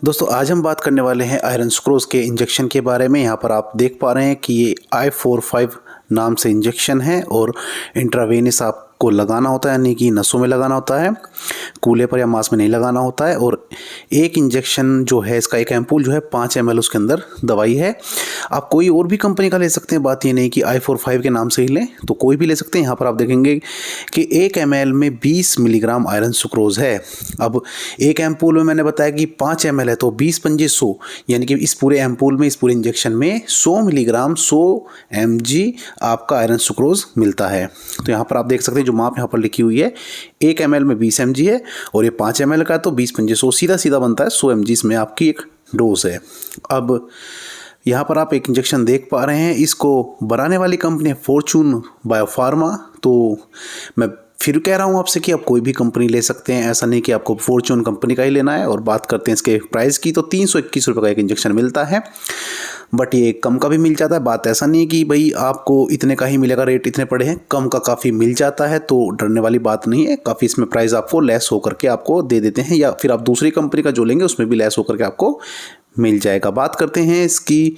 दोस्तों आज हम बात करने वाले हैं आयरन सुक्रोज के इंजेक्शन के बारे में। यहाँ पर आप देख पा रहे हैं कि ये I45 नाम से इंजेक्शन है और इंट्रावेनस आपको लगाना होता है, यानी कि नसों में लगाना होता है, कूल्हे पर या मांस में नहीं लगाना होता है। और एक इंजेक्शन जो है इसका एक एम्पूल जो है 5 ml उसके अंदर दवाई है। आप कोई और भी कंपनी का ले सकते हैं, बात ये नहीं कि I45 के नाम से ही लें, तो कोई भी ले सकते हैं। यहाँ पर आप देखेंगे कि 1 ml में 20 मिलीग्राम आयरन सुक्रोज है। अब एक एम्पूल में मैंने बताया कि 5 ml है, तो 20 पंजे 100, यानी कि इस पूरे एम्पूल में, इस पूरे इंजेक्शन में 100 मिलीग्राम 100 mg आपका आयरन सुक्रोज मिलता है। तो यहाँ पर आप देख सकते हैं जो माप यहाँ पर लिखी हुई है, 1 ml में 20 mg है और ये 5 ml का है, तो 20 पंजे 100 सीधा सीधा बनता है 100 mg इसमें आपकी एक डोज है। अब यहाँ पर आप एक इंजेक्शन देख पा रहे हैं, इसको बनाने वाली कंपनी है फॉर्चून बायोफार्मा। तो मैं फिर कह रहा हूँ आपसे कि आप कोई भी कंपनी ले सकते हैं, ऐसा नहीं कि आपको फॉर्चून कंपनी का ही लेना है। और बात करते हैं इसके प्राइस की, तो 321 रुपये का एक इंजेक्शन मिलता है, बट ये कम का भी मिल जाता है। बात ऐसा नहीं है कि भाई आपको इतने का ही मिलेगा, रेट इतने पड़े हैं, कम का काफ़ी मिल जाता है, तो डरने वाली बात नहीं है। काफ़ी इसमें प्राइस आपको लेस होकर के आपको दे देते हैं, या फिर आप दूसरी कंपनी का जो लेंगे उसमें भी लेस होकर के आपको मिल जाएगा। बात करते हैं इसकी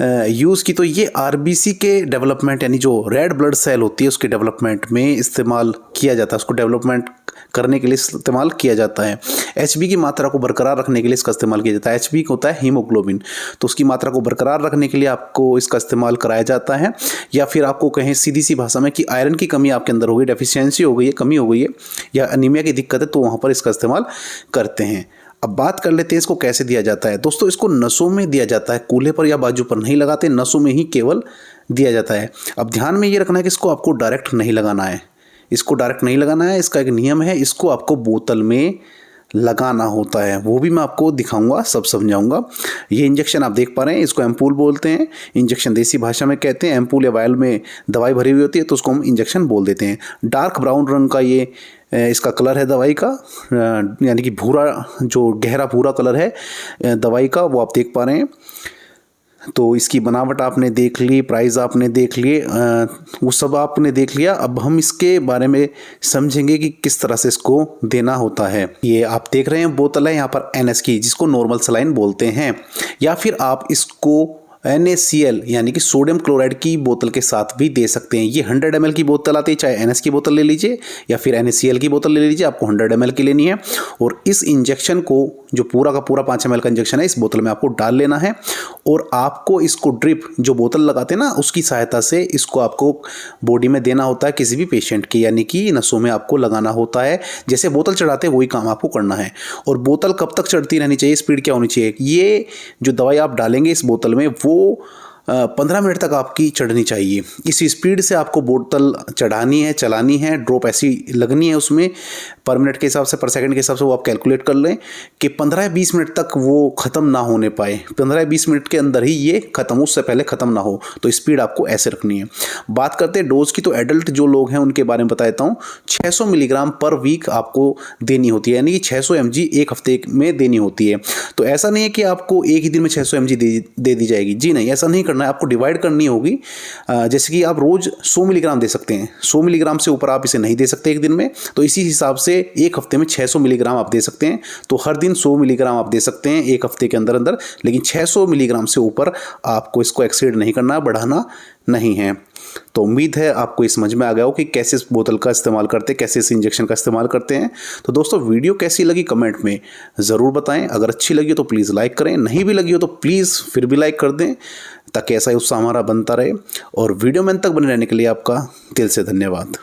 यूज़ की, तो ये आरबीसी के डेवलपमेंट, यानी जो रेड ब्लड सेल होती है उसके डेवलपमेंट में इस्तेमाल किया जाता है, उसको डेवलपमेंट करने के लिए इस्तेमाल किया जाता है। एचबी की मात्रा को बरकरार रखने के लिए इसका इस्तेमाल किया जाता है। एचबी होता है हीमोग्लोबिन, तो उसकी मात्रा को बरकरार रखने के लिए आपको इसका इस्तेमाल कराया जाता है। या फिर आपको कहें सीधी सी भाषा में कि आयरन की कमी आपके अंदर हो गई, डेफिशिएंसी हो गई है, कमी हो गई है, या अनीमिया की दिक्कत है, तो वहाँ पर इसका इस्तेमाल करते हैं। अब बात कर लेते हैं इसको कैसे दिया जाता है। दोस्तों इसको नसों में दिया जाता है, कूल्हे पर या बाजू पर नहीं लगाते, नसों में ही केवल दिया जाता है। अब ध्यान में ये रखना है कि इसको आपको डायरेक्ट नहीं लगाना है, इसको डायरेक्ट नहीं लगाना है, इसका एक नियम है, इसको आपको बोतल में लगाना होता है, वो भी मैं आपको दिखाऊंगा, सब समझाऊंगा। ये इंजेक्शन आप देख पा रहे हैं, इसको एम्पूल बोलते हैं, इंजेक्शन देसी भाषा में कहते हैं। एम्पूल या वायल में दवाई भरी हुई होती है तो उसको हम इंजेक्शन बोल देते हैं। डार्क ब्राउन रंग का ये इसका कलर है दवाई का, यानी कि भूरा, जो गहरा भूरा कलर है दवाई का, वो आप देख पा रहे हैं। तो इसकी बनावट आपने देख ली, प्राइस आपने देख लिए, वो सब आपने देख लिया। अब हम इसके बारे में समझेंगे कि किस तरह से इसको देना होता है। ये आप देख रहे हैं बोतल है यहाँ पर NS की, जिसको नॉर्मल सलाइन बोलते हैं, या फिर आप इसको NaCl यानी कि सोडियम क्लोराइड की बोतल के साथ भी दे सकते हैं। ये 100 ml की बोतल आती है, चाहे NS की बोतल ले लीजिए या फिर NaCl की बोतल ले लीजिए, आपको 100 ml की लेनी है। और इस इंजेक्शन को, जो पूरा का पूरा 5 ml का इंजेक्शन है, इस बोतल में आपको डाल लेना है और आपको इसको ड्रिप, जो बोतल लगाते हैं ना, उसकी सहायता से इसको आपको बॉडी में देना होता है किसी भी पेशेंट की, यानी कि नसों में आपको लगाना होता है। जैसे बोतल चढ़ाते हैं वही काम आपको करना है। और बोतल कब तक चढ़ती रहनी चाहिए, स्पीड क्या होनी चाहिए, ये जो दवाई आप डालेंगे इस बोतल में वो 15 मिनट तक आपकी चढ़नी चाहिए। इस स्पीड से आपको बोतल चढ़ानी है, चलानी है, ड्रॉप ऐसी लगनी है उसमें, पर मिनट के हिसाब से, पर सेकंड के हिसाब से वो आप कैलकुलेट कर लें कि 15-20 मिनट तक वो ख़त्म ना होने पाए, 15-20 मिनट के अंदर ही ये ख़त्म, उससे पहले ख़त्म ना हो, तो स्पीड आपको ऐसे रखनी है। बात करते हैं डोज की, तो एडल्ट जो लोग हैं उनके बारे में बता देता हूँ। 600 मिलीग्राम पर वीक आपको देनी होती है, यानी कि 600 mg एक हफ्ते में देनी होती है। तो ऐसा नहीं है कि आपको एक ही दिन में 600 mg दे दी जाएगी, जी नहीं, ऐसा नहीं करना है, आपको डिवाइड करनी होगी। जैसे कि आप रोज 100 मिलीग्राम दे सकते हैं, 100 मिलीग्राम से ऊपर आप इसे नहीं दे सकते एक दिन में, तो इसी हिसाब से एक हफ्ते में 600 मिलीग्राम आप दे सकते हैं। तो हर दिन 100 मिलीग्राम आप दे सकते हैं एक हफ्ते के अंदर अंदर, लेकिन 600 मिलीग्राम से ऊपर आपको इसको एक्सीड नहीं करना, बढ़ाना नहीं है। तो उम्मीद है आपको ये समझ में आ गया हो कि कैसे इस बोतल का इस्तेमाल करते हैं, कैसे इस इंजेक्शन का इस्तेमाल करते हैं। तो दोस्तों वीडियो कैसी लगी कमेंट में ज़रूर बताएं। अगर अच्छी लगी हो तो प्लीज़ लाइक करें, नहीं भी लगी हो तो प्लीज़ फिर भी लाइक कर दें, ताकि ऐसा ही उत्साह हमारा बनता रहे। और वीडियो में अंत तक बने रहने के लिए आपका दिल से धन्यवाद।